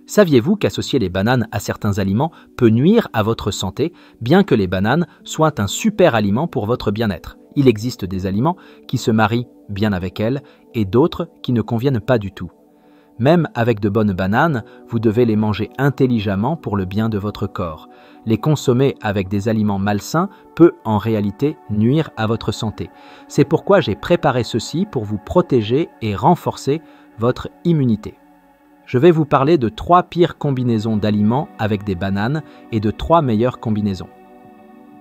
Saviez-vous qu'associer les bananes à certains aliments peut nuire à votre santé, bien que les bananes soient un super aliment pour votre bien-être? Il existe des aliments qui se marient bien avec elles et d'autres qui ne conviennent pas du tout. Même avec de bonnes bananes, vous devez les manger intelligemment pour le bien de votre corps. Les consommer avec des aliments malsains peut en réalité nuire à votre santé. C'est pourquoi j'ai préparé ceci pour vous protéger et renforcer votre immunité. Je vais vous parler de 3 pires combinaisons d'aliments avec des bananes et de 3 meilleures combinaisons.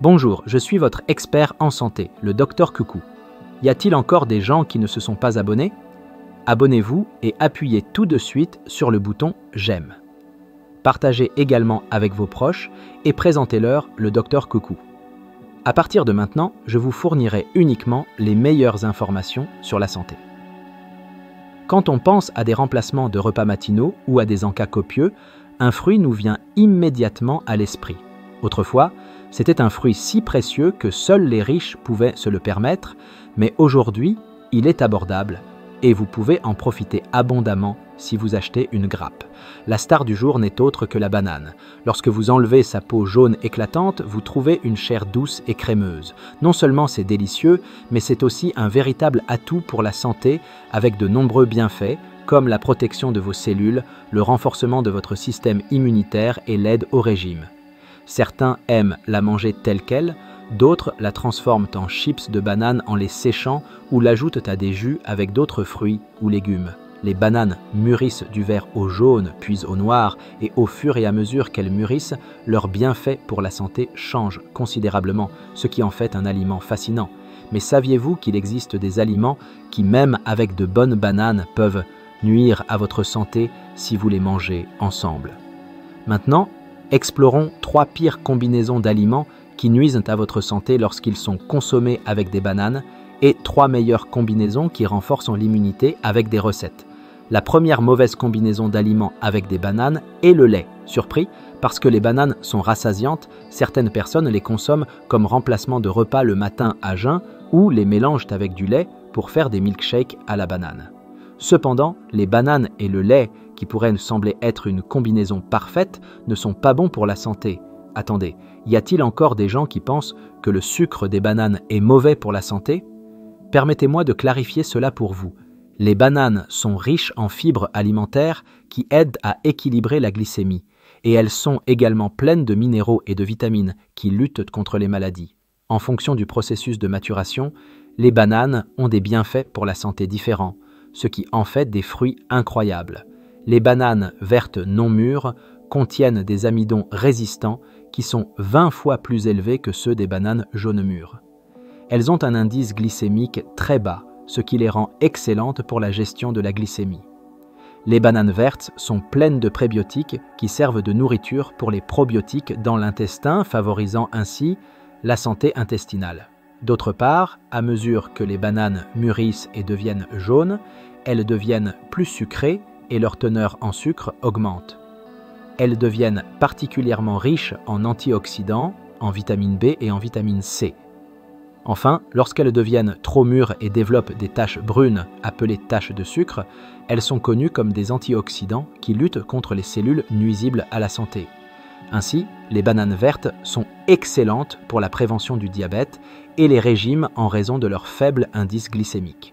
Bonjour, je suis votre expert en santé, le Dr Coucou. Y a-t-il encore des gens qui ne se sont pas abonnés? Abonnez-vous et appuyez tout de suite sur le bouton « J'aime ». Partagez également avec vos proches et présentez-leur le Dr Coucou. À partir de maintenant, je vous fournirai uniquement les meilleures informations sur la santé. Quand on pense à des remplacements de repas matinaux ou à des encas copieux, un fruit nous vient immédiatement à l'esprit. Autrefois, c'était un fruit si précieux que seuls les riches pouvaient se le permettre, mais aujourd'hui, il est abordable et vous pouvez en profiter abondamment si vous achetez une grappe. La star du jour n'est autre que la banane. Lorsque vous enlevez sa peau jaune éclatante, vous trouvez une chair douce et crémeuse. Non seulement c'est délicieux, mais c'est aussi un véritable atout pour la santé avec de nombreux bienfaits, comme la protection de vos cellules, le renforcement de votre système immunitaire et l'aide au régime. Certains aiment la manger telle qu'elle, d'autres la transforment en chips de bananes en les séchant ou l'ajoutent à des jus avec d'autres fruits ou légumes. Les bananes mûrissent du vert au jaune, puis au noir, et au fur et à mesure qu'elles mûrissent, leurs bienfaits pour la santé changent considérablement, ce qui en fait un aliment fascinant. Mais saviez-vous qu'il existe des aliments qui, même avec de bonnes bananes, peuvent nuire à votre santé si vous les mangez ensemble? Maintenant, explorons 3 pires combinaisons d'aliments qui nuisent à votre santé lorsqu'ils sont consommés avec des bananes et 3 meilleures combinaisons qui renforcent l'immunité avec des recettes. La première mauvaise combinaison d'aliments avec des bananes est le lait. Surpris, parce que les bananes sont rassasiantes, certaines personnes les consomment comme remplacement de repas le matin à jeun ou les mélangent avec du lait pour faire des milkshakes à la banane. Cependant, les bananes et le lait, qui pourraient sembler être une combinaison parfaite, ne sont pas bons pour la santé. Attendez, y a-t-il encore des gens qui pensent que le sucre des bananes est mauvais pour la santé? Permettez-moi de clarifier cela pour vous. Les bananes sont riches en fibres alimentaires qui aident à équilibrer la glycémie, et elles sont également pleines de minéraux et de vitamines qui luttent contre les maladies. En fonction du processus de maturation, les bananes ont des bienfaits pour la santé différents, ce qui en fait des fruits incroyables. Les bananes vertes non mûres contiennent des amidons résistants qui sont 20 fois plus élevés que ceux des bananes jaunes mûres. Elles ont un indice glycémique très bas, ce qui les rend excellentes pour la gestion de la glycémie. Les bananes vertes sont pleines de prébiotiques qui servent de nourriture pour les probiotiques dans l'intestin, favorisant ainsi la santé intestinale. D'autre part, à mesure que les bananes mûrissent et deviennent jaunes, elles deviennent plus sucrées et leur teneur en sucre augmente. Elles deviennent particulièrement riches en antioxydants, en vitamine B et en vitamine C. Enfin, lorsqu'elles deviennent trop mûres et développent des taches brunes, appelées taches de sucre, elles sont connues comme des antioxydants qui luttent contre les cellules nuisibles à la santé. Ainsi, les bananes vertes sont excellentes pour la prévention du diabète et les régimes en raison de leur faible indice glycémique.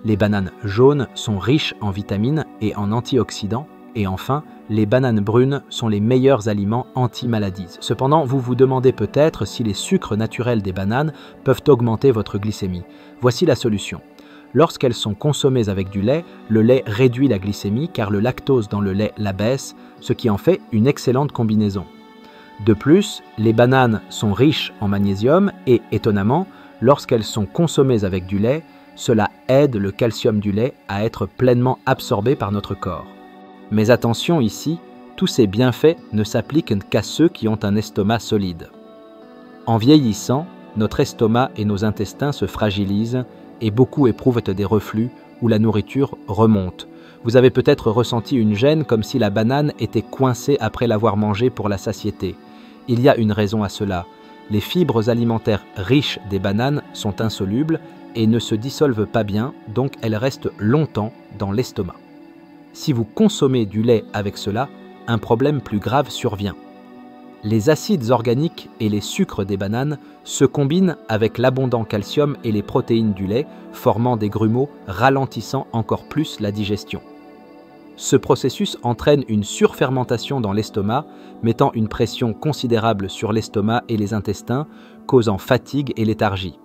Les bananes jaunes sont riches en vitamines et en antioxydants, et enfin, les bananes brunes sont les meilleurs aliments anti-maladies. Cependant, vous vous demandez peut-être si les sucres naturels des bananes peuvent augmenter votre glycémie. Voici la solution. Lorsqu'elles sont consommées avec du lait, le lait réduit la glycémie car le lactose dans le lait l'abaisse, ce qui en fait une excellente combinaison. De plus, les bananes sont riches en magnésium et, étonnamment, lorsqu'elles sont consommées avec du lait, cela aide le calcium du lait à être pleinement absorbé par notre corps. Mais attention ici, tous ces bienfaits ne s'appliquent qu'à ceux qui ont un estomac solide. En vieillissant, notre estomac et nos intestins se fragilisent et beaucoup éprouvent des reflux où la nourriture remonte. Vous avez peut-être ressenti une gêne comme si la banane était coincée après l'avoir mangée pour la satiété. Il y a une raison à cela. Les fibres alimentaires riches des bananes sont insolubles et ne se dissolvent pas bien, donc elles restent longtemps dans l'estomac. Si vous consommez du lait avec cela, un problème plus grave survient. Les acides organiques et les sucres des bananes se combinent avec l'abondant calcium et les protéines du lait, formant des grumeaux, ralentissant encore plus la digestion. Ce processus entraîne une surfermentation dans l'estomac, mettant une pression considérable sur l'estomac et les intestins, causant fatigue et léthargie.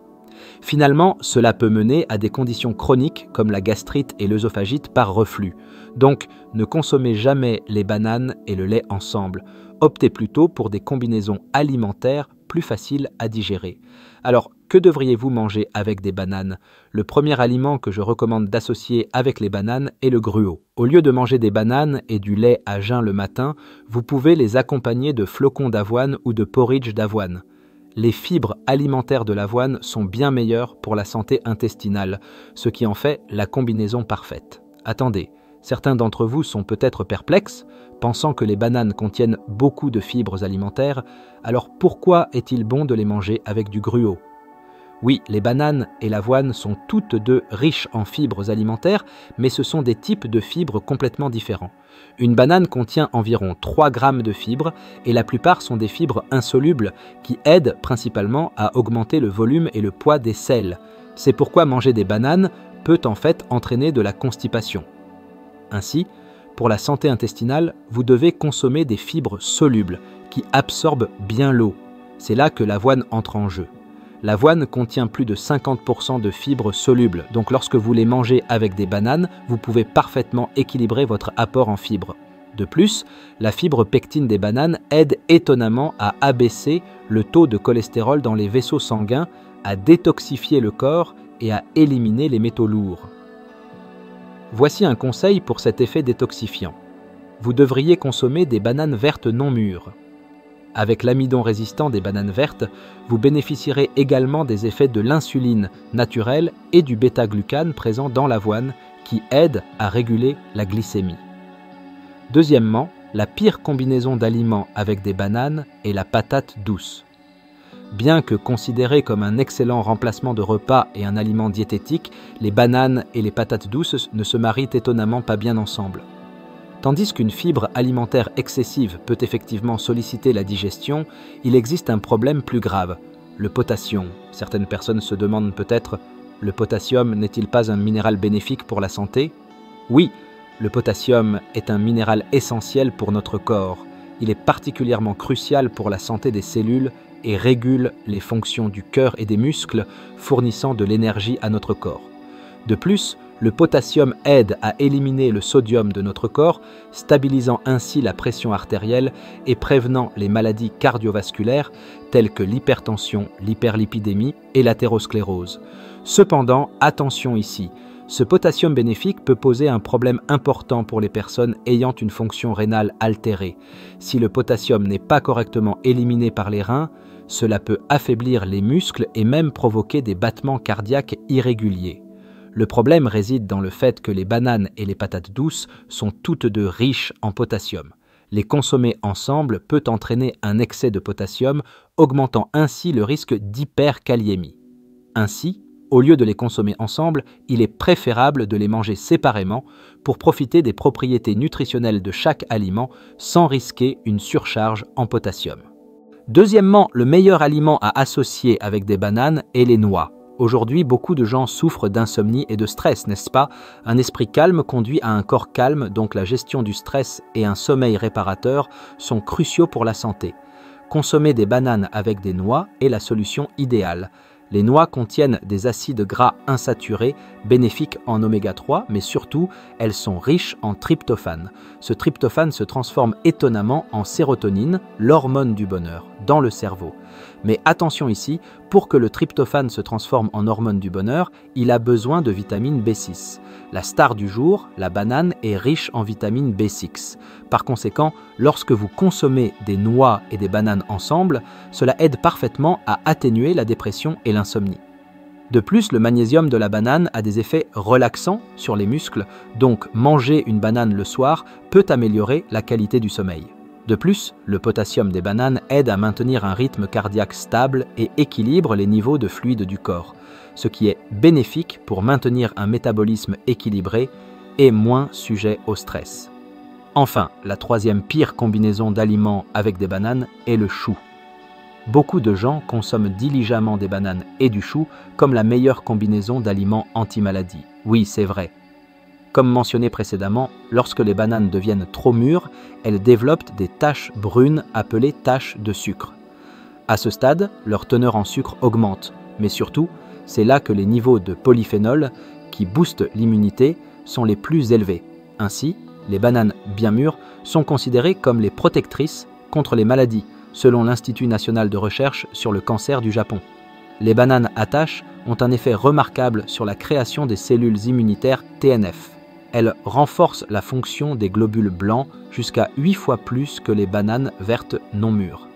Finalement, cela peut mener à des conditions chroniques comme la gastrite et l'œsophagite par reflux. Donc, ne consommez jamais les bananes et le lait ensemble. Optez plutôt pour des combinaisons alimentaires plus faciles à digérer. Alors, que devriez-vous manger avec des bananes? Le premier aliment que je recommande d'associer avec les bananes est le gruau. Au lieu de manger des bananes et du lait à jeun le matin, vous pouvez les accompagner de flocons d'avoine ou de porridge d'avoine. Les fibres alimentaires de l'avoine sont bien meilleures pour la santé intestinale, ce qui en fait la combinaison parfaite. Attendez, certains d'entre vous sont peut-être perplexes, pensant que les bananes contiennent beaucoup de fibres alimentaires, alors pourquoi est-il bon de les manger avec du gruau? Oui, les bananes et l'avoine sont toutes deux riches en fibres alimentaires, mais ce sont des types de fibres complètement différents. Une banane contient environ 3 grammes de fibres et la plupart sont des fibres insolubles qui aident principalement à augmenter le volume et le poids des selles. C'est pourquoi manger des bananes peut en fait entraîner de la constipation. Ainsi, pour la santé intestinale, vous devez consommer des fibres solubles qui absorbent bien l'eau. C'est là que l'avoine entre en jeu. L'avoine contient plus de 50% de fibres solubles, donc lorsque vous les mangez avec des bananes, vous pouvez parfaitement équilibrer votre apport en fibres. De plus, la fibre pectine des bananes aide étonnamment à abaisser le taux de cholestérol dans les vaisseaux sanguins, à détoxifier le corps et à éliminer les métaux lourds. Voici un conseil pour cet effet détoxifiant. Vous devriez consommer des bananes vertes non mûres. Avec l'amidon résistant des bananes vertes, vous bénéficierez également des effets de l'insuline naturelle et du bêta-glucane présent dans l'avoine qui aident à réguler la glycémie. Deuxièmement, la pire combinaison d'aliments avec des bananes est la patate douce. Bien que considérées comme un excellent remplacement de repas et un aliment diététique, les bananes et les patates douces ne se marient étonnamment pas bien ensemble. Tandis qu'une fibre alimentaire excessive peut effectivement solliciter la digestion, il existe un problème plus grave, le potassium. Certaines personnes se demandent peut-être, le potassium n'est-il pas un minéral bénéfique pour la santé? Oui, le potassium est un minéral essentiel pour notre corps. Il est particulièrement crucial pour la santé des cellules et régule les fonctions du cœur et des muscles, fournissant de l'énergie à notre corps. De plus, le potassium aide à éliminer le sodium de notre corps, stabilisant ainsi la pression artérielle et prévenant les maladies cardiovasculaires telles que l'hypertension, l'hyperlipidémie et l'athérosclérose. Cependant, attention ici, ce potassium bénéfique peut poser un problème important pour les personnes ayant une fonction rénale altérée. Si le potassium n'est pas correctement éliminé par les reins, cela peut affaiblir les muscles et même provoquer des battements cardiaques irréguliers. Le problème réside dans le fait que les bananes et les patates douces sont toutes deux riches en potassium. Les consommer ensemble peut entraîner un excès de potassium, augmentant ainsi le risque d'hyperkaliémie. Ainsi, au lieu de les consommer ensemble, il est préférable de les manger séparément pour profiter des propriétés nutritionnelles de chaque aliment sans risquer une surcharge en potassium. Deuxièmement, le meilleur aliment à associer avec des bananes est les noix. Aujourd'hui, beaucoup de gens souffrent d'insomnie et de stress, n'est-ce pas? Un esprit calme conduit à un corps calme, donc la gestion du stress et un sommeil réparateur sont cruciaux pour la santé. Consommer des bananes avec des noix est la solution idéale. Les noix contiennent des acides gras insaturés, bénéfiques en oméga 3, mais surtout, elles sont riches en tryptophane. Ce tryptophane se transforme étonnamment en sérotonine, l'hormone du bonheur, dans le cerveau. Mais attention ici, pour que le tryptophane se transforme en hormone du bonheur, il a besoin de vitamine B6. La star du jour, la banane, est riche en vitamine B6. Par conséquent, lorsque vous consommez des noix et des bananes ensemble, cela aide parfaitement à atténuer la dépression et l'insomnie. De plus, le magnésium de la banane a des effets relaxants sur les muscles, donc manger une banane le soir peut améliorer la qualité du sommeil. De plus, le potassium des bananes aide à maintenir un rythme cardiaque stable et équilibre les niveaux de fluide du corps, ce qui est bénéfique pour maintenir un métabolisme équilibré et moins sujet au stress. Enfin, la troisième pire combinaison d'aliments avec des bananes est le chou. Beaucoup de gens consomment diligemment des bananes et du chou comme la meilleure combinaison d'aliments anti-maladie. Oui, c'est vrai. Comme mentionné précédemment, lorsque les bananes deviennent trop mûres, elles développent des taches brunes appelées taches de sucre. À ce stade, leur teneur en sucre augmente, mais surtout, c'est là que les niveaux de polyphénol, qui boostent l'immunité, sont les plus élevés. Ainsi, les bananes bien mûres sont considérées comme les protectrices contre les maladies, selon l'Institut national de recherche sur le cancer du Japon. Les bananes à taches ont un effet remarquable sur la création des cellules immunitaires TNF. Elles renforcent la fonction des globules blancs jusqu'à 8 fois plus que les bananes vertes non mûres.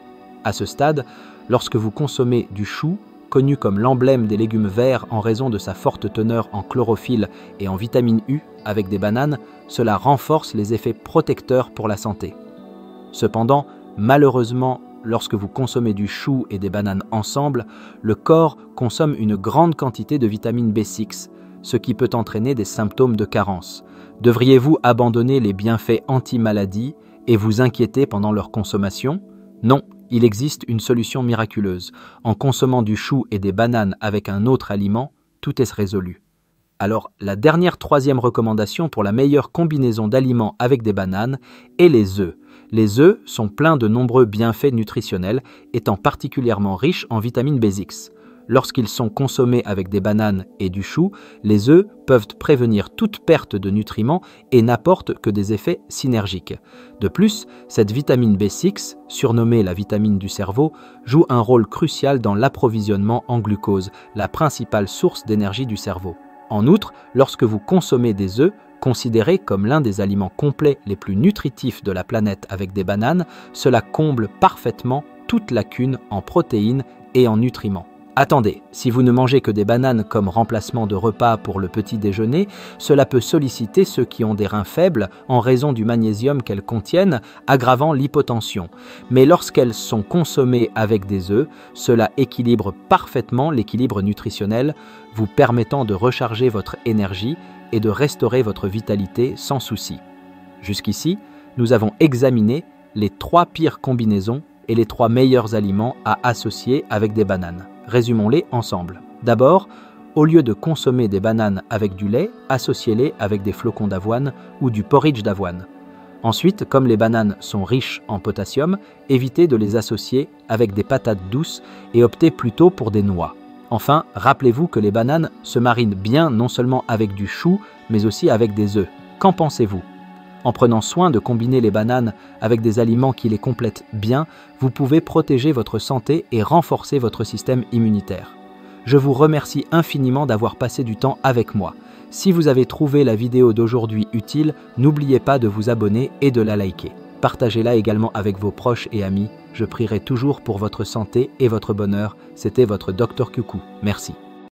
À ce stade, lorsque vous consommez du chou, connu comme l'emblème des légumes verts en raison de sa forte teneur en chlorophylle et en vitamine U avec des bananes, cela renforce les effets protecteurs pour la santé. Cependant, malheureusement, lorsque vous consommez du chou et des bananes ensemble, le corps consomme une grande quantité de vitamine B6, ce qui peut entraîner des symptômes de carence. Devriez-vous abandonner les bienfaits anti-maladie et vous inquiéter pendant leur consommation? Non, il existe une solution miraculeuse. En consommant du chou et des bananes avec un autre aliment, tout est résolu. Alors, la dernière troisième recommandation pour la meilleure combinaison d'aliments avec des bananes est les œufs. Les œufs sont pleins de nombreux bienfaits nutritionnels, étant particulièrement riches en vitamine B6. Lorsqu'ils sont consommés avec des bananes et du chou, les œufs peuvent prévenir toute perte de nutriments et n'apportent que des effets synergiques. De plus, cette vitamine B6, surnommée la vitamine du cerveau, joue un rôle crucial dans l'approvisionnement en glucose, la principale source d'énergie du cerveau. En outre, lorsque vous consommez des œufs, considérés comme l'un des aliments complets les plus nutritifs de la planète avec des bananes, cela comble parfaitement toute lacune en protéines et en nutriments. Attendez, si vous ne mangez que des bananes comme remplacement de repas pour le petit déjeuner, cela peut solliciter ceux qui ont des reins faibles en raison du magnésium qu'elles contiennent, aggravant l'hypotension. Mais lorsqu'elles sont consommées avec des œufs, cela équilibre parfaitement l'équilibre nutritionnel, vous permettant de recharger votre énergie et de restaurer votre vitalité sans souci. Jusqu'ici, nous avons examiné les 3 pires combinaisons et les 3 meilleurs aliments à associer avec des bananes. Résumons-les ensemble. D'abord, au lieu de consommer des bananes avec du lait, associez-les avec des flocons d'avoine ou du porridge d'avoine. Ensuite, comme les bananes sont riches en potassium, évitez de les associer avec des patates douces et optez plutôt pour des noix. Enfin, rappelez-vous que les bananes se marinent bien non seulement avec du chou, mais aussi avec des œufs. Qu'en pensez-vous ? En prenant soin de combiner les bananes avec des aliments qui les complètent bien, vous pouvez protéger votre santé et renforcer votre système immunitaire. Je vous remercie infiniment d'avoir passé du temps avec moi. Si vous avez trouvé la vidéo d'aujourd'hui utile, n'oubliez pas de vous abonner et de la liker. Partagez-la également avec vos proches et amis. Je prierai toujours pour votre santé et votre bonheur. C'était votre Dr Coucou. Merci.